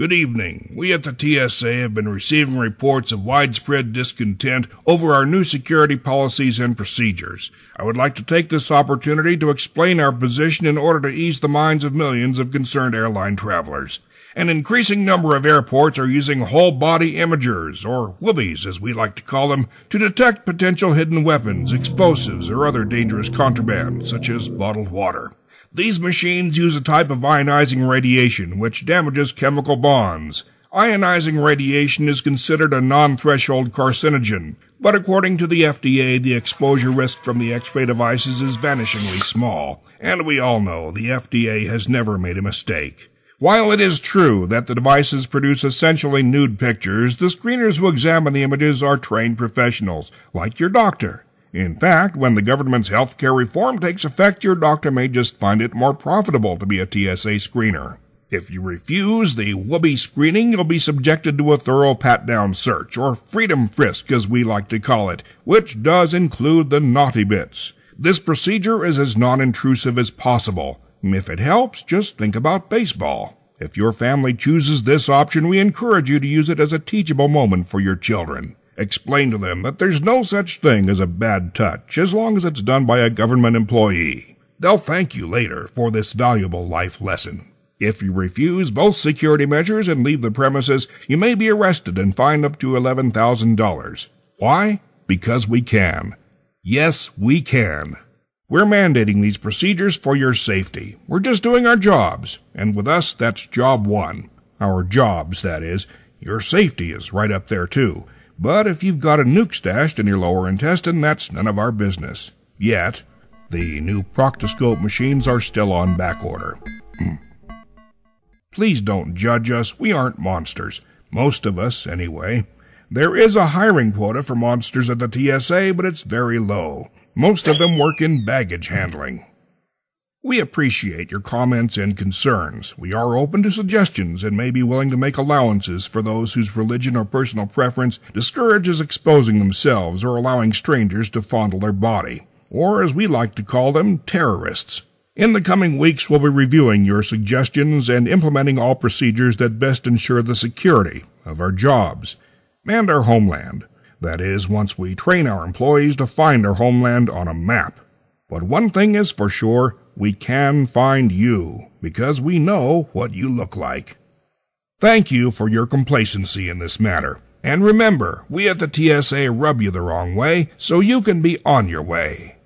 Good evening. We at the TSA have been receiving reports of widespread discontent over our new security policies and procedures. I would like to take this opportunity to explain our position in order to ease the minds of millions of concerned airline travelers. An increasing number of airports are using whole-body imagers, or whoobies as we like to call them, to detect potential hidden weapons, explosives, or other dangerous contraband, such as bottled water. These machines use a type of ionizing radiation which damages chemical bonds. Ionizing radiation is considered a non-threshold carcinogen, but according to the FDA, the exposure risk from the X-ray devices is vanishingly small, and we all know the FDA has never made a mistake. While it is true that the devices produce essentially nude pictures, the screeners who examine the images are trained professionals, like your doctor. In fact, when the government's healthcare reform takes effect, your doctor may just find it more profitable to be a TSA screener. If you refuse the whoopee screening, you'll be subjected to a thorough pat-down search, or freedom frisk as we like to call it, which does include the naughty bits. This procedure is as non-intrusive as possible. If it helps, just think about baseball. If your family chooses this option, we encourage you to use it as a teachable moment for your children. Explain to them that there's no such thing as a bad touch as long as it's done by a government employee. They'll thank you later for this valuable life lesson. If you refuse both security measures and leave the premises, you may be arrested and fined up to $11,000. Why? Because we can. Yes, we can. We're mandating these procedures for your safety. We're just doing our jobs, and with us, that's job one. Our jobs, that is. Your safety is right up there, too. But if you've got a nuke stashed in your lower intestine, that's none of our business. Yet, the new proctoscope machines are still on back order. Please don't judge us. We aren't monsters. Most of us, anyway. There is a hiring quota for monsters at the TSA, but it's very low. Most of them work in baggage handling. We appreciate your comments and concerns. We are open to suggestions and may be willing to make allowances for those whose religion or personal preference discourages exposing themselves or allowing strangers to fondle their body, or as we like to call them, terrorists. In the coming weeks, we'll be reviewing your suggestions and implementing all procedures that best ensure the security of our jobs and our homeland. That is, once we train our employees to find our homeland on a map. But one thing is for sure, we can find you, because we know what you look like. Thank you for your complacency in this matter. And remember, we at the TSA rub you the wrong way, so you can be on your way.